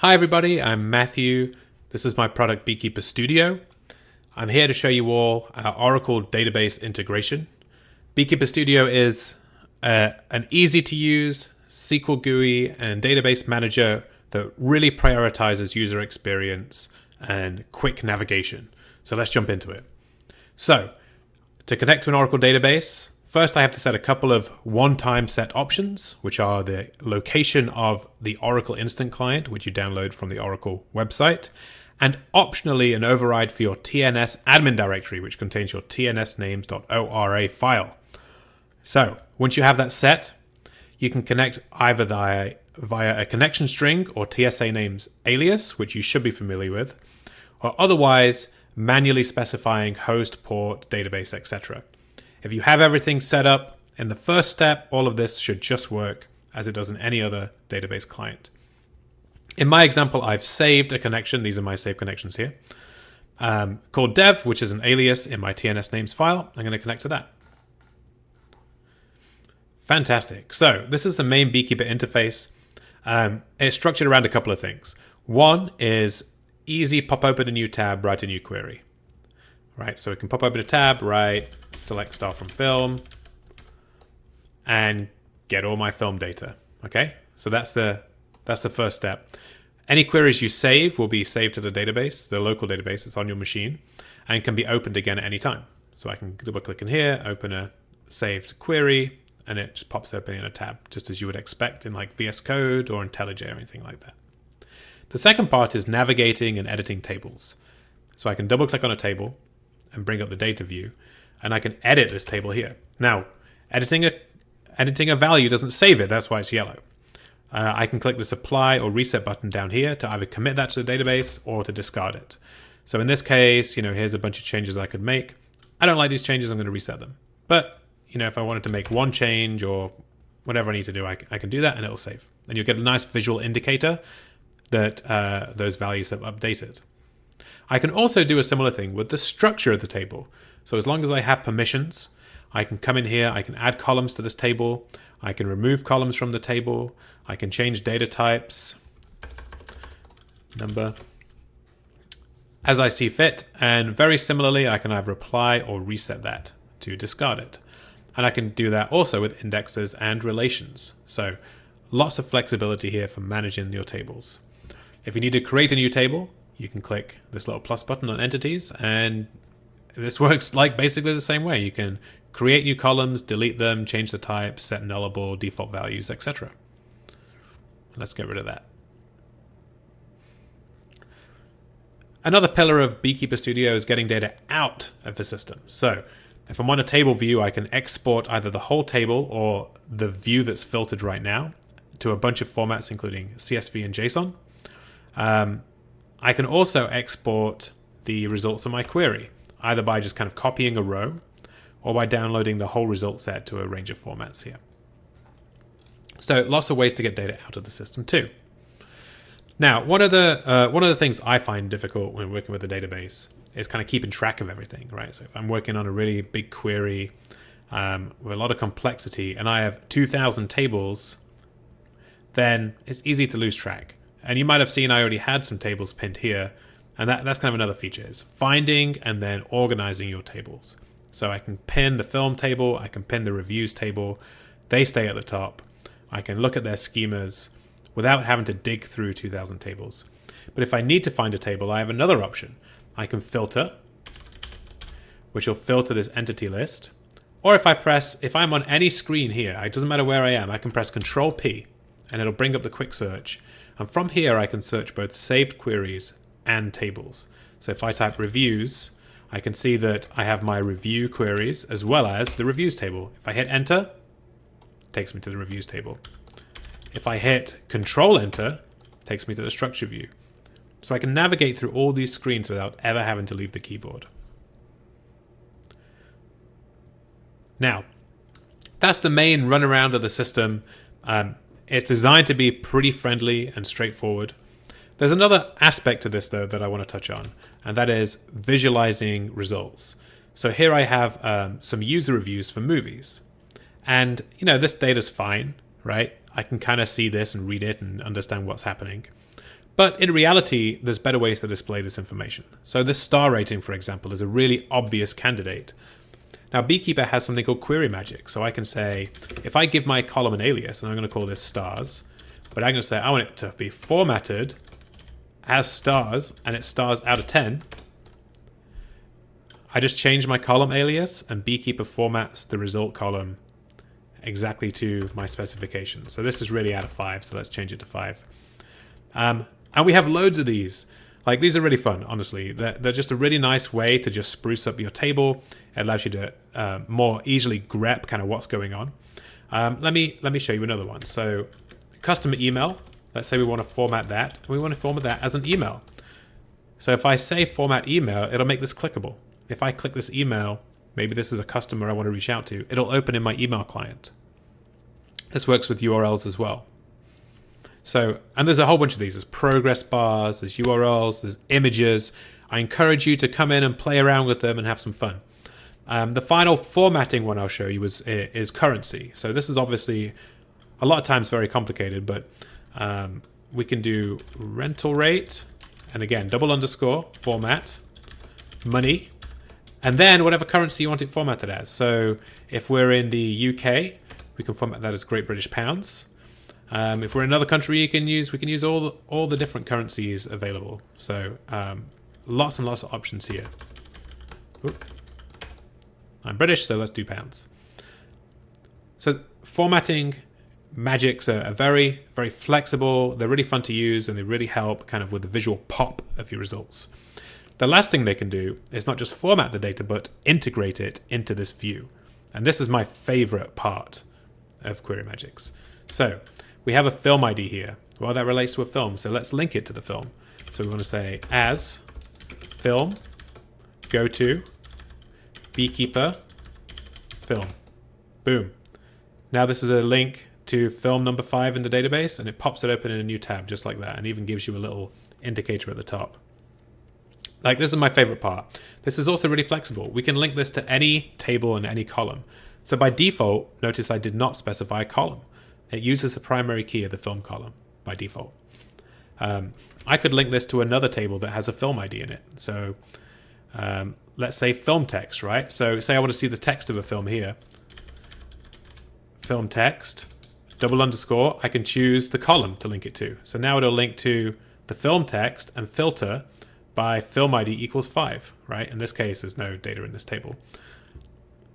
Hi everybody, I'm Matthew. This is my product Beekeeper Studio. I'm here to show you all our Oracle database integration. Beekeeper Studio is an easy to use SQL GUI and database manager that really prioritizes user experience and quick navigation. So let's jump into it. So to connect to an Oracle database, first I have to set a couple of one-time set options, which are the location of the Oracle Instant Client, which you download from the Oracle website, and optionally an override for your TNS admin directory, which contains your tnsnames.ora file. So once you have that set, you can connect either via a connection string or TSA names alias, which you should be familiar with, or otherwise manually specifying host, port, database, etc. If you have everything set up in the first step, all of this should just work as it does in any other database client. In my example, I've saved a connection. These are my saved connections here. Called dev, which is an alias in my TNS names file. I'm going to connect to that. Fantastic. So this is the main Beekeeper interface. It's structured around a couple of things. One is easy, pop open a new tab, write a new query. Right, so we can pop open a tab, write, select star from film, and get all my film data. Okay, so that's the first step. Any queries you save will be saved to the database, the local database that's on your machine, and can be opened again at any time. So I can double click in here, open a saved query, and it just pops open in a tab, just as you would expect in like VS Code or IntelliJ or anything like that. The second part is navigating and editing tables. So I can double click on a table and bring up the data view, and I can edit this table here. Now, editing a value doesn't save it, that's why it's yellow. I can click the apply or reset button down here to either commit that to the database or to discard it. So in this case, here's a bunch of changes I could make. I don't like these changes, I'm going to reset them. But, if I wanted to make one change or whatever I need to do, I can do that and it'll save. And you'll get a nice visual indicator that those values have updated. I can also do a similar thing with the structure of the table. So as long as I have permissions, I can come in here, I can add columns to this table, I can remove columns from the table, I can change data types, number, as I see fit, and very similarly, I can either apply or reset that to discard it. And I can do that also with indexes and relations. So lots of flexibility here for managing your tables. If you need to create a new table, you can click this little plus button on entities, and this works like basically the same way. You can create new columns, delete them, change the type, set nullable, default values, etc. Let's get rid of that. Another pillar of Beekeeper Studio is getting data out of the system. So if I'm on a table view, I can export either the whole table or the view that's filtered right now to a bunch of formats, including CSV and JSON. I can also export the results of my query, either by just kind of copying a row or by downloading the whole result set to a range of formats here. So lots of ways to get data out of the system too. Now, one of the things I find difficult when working with a database is kind of keeping track of everything, right? So if I'm working on a really big query with a lot of complexity and I have 2,000 tables, then it's easy to lose track. And you might have seen I already had some tables pinned here, and that's kind of another feature, is finding and then organizing your tables. So I can pin the film table, I can pin the reviews table, they stay at the top. I can look at their schemas without having to dig through 2,000 tables. But if I need to find a table, I have another option. I can filter, which will filter this entity list. Or if I'm on any screen here, it doesn't matter where I am, I can press Control P, and it'll bring up the quick search. And from here, I can search both saved queries and tables. So if I type reviews, I can see that I have my review queries as well as the reviews table. If I hit enter, it takes me to the reviews table. If I hit Control Enter, it takes me to the structure view. So I can navigate through all these screens without ever having to leave the keyboard. Now, that's the main runaround of the system. It's designed to be pretty friendly and straightforward. There's another aspect to this, though, that I want to touch on, and that is visualizing results. So here I have some user reviews for movies. And, this data's fine, right? I can kind of see this and read it and understand what's happening. But in reality, there's better ways to display this information. So this star rating, for example, is a really obvious candidate. Now, Beekeeper has something called query magic. So I can say, if I give my column an alias, and I'm going to call this stars, but I'm going to say I want it to be formatted as stars, and it's stars out of 10. I just change my column alias, and Beekeeper formats the result column exactly to my specification. So this is really out of 5, so let's change it to 5. And we have loads of these. Like, these are really fun, honestly. They're just a really nice way to just spruce up your table. It allows you to more easily grep kind of what's going on. Let me show you another one. So customer email, let's say we want to format that. And we want to format that as an email. So if I say format email, it'll make this clickable. If I click this email, maybe this is a customer I want to reach out to, it'll open in my email client. This works with URLs as well. So, and there's a whole bunch of these. There's progress bars, there's URLs, there's images. I encourage you to come in and play around with them and have some fun. The final formatting one I'll show you is currency. So this is obviously a lot of times very complicated, but we can do rental rate, and again, double underscore, format, money, and then whatever currency you want it formatted as. So if we're in the UK, we can format that as Great British Pounds. If we're in another country, we can use all the different currencies available. So lots and lots of options here. Oop. I'm British, so let's do pounds. So formatting magics are very, very flexible. They're really fun to use, and they really help kind of with the visual pop of your results. The last thing they can do is not just format the data, but integrate it into this view. And this is my favorite part of query magics. So we have a film ID here. Well, that relates to a film, so let's link it to the film. So we want to say as film, go to Beekeeper film. Boom. Now this is a link to film number 5 in the database, and it pops it open in a new tab just like that, and even gives you a little indicator at the top. Like, this is my favorite part. This is also really flexible. We can link this to any table and any column. So by default, notice I did not specify a column. It uses the primary key of the film column by default. I could link this to another table that has a film ID in it. So let's say film text, right? So say I want to see the text of a film here. Film text, double underscore, I can choose the column to link it to. So now it'll link to the film text and filter by film ID equals 5, right? In this case, there's no data in this table.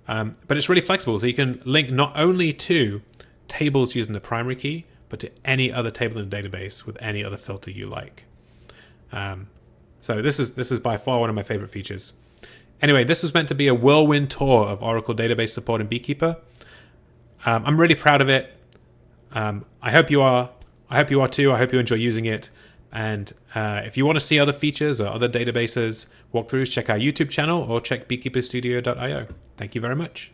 But it's really flexible, so you can link not only to tables using the primary key, but to any other table in the database with any other filter you like. So this is by far one of my favorite features. Anyway, this was meant to be a whirlwind tour of Oracle database support in Beekeeper. I'm really proud of it. I hope you are. I hope you are too. I hope you enjoy using it. And if you want to see other features or other databases walkthroughs, check our YouTube channel or check beekeeperstudio.io. Thank you very much.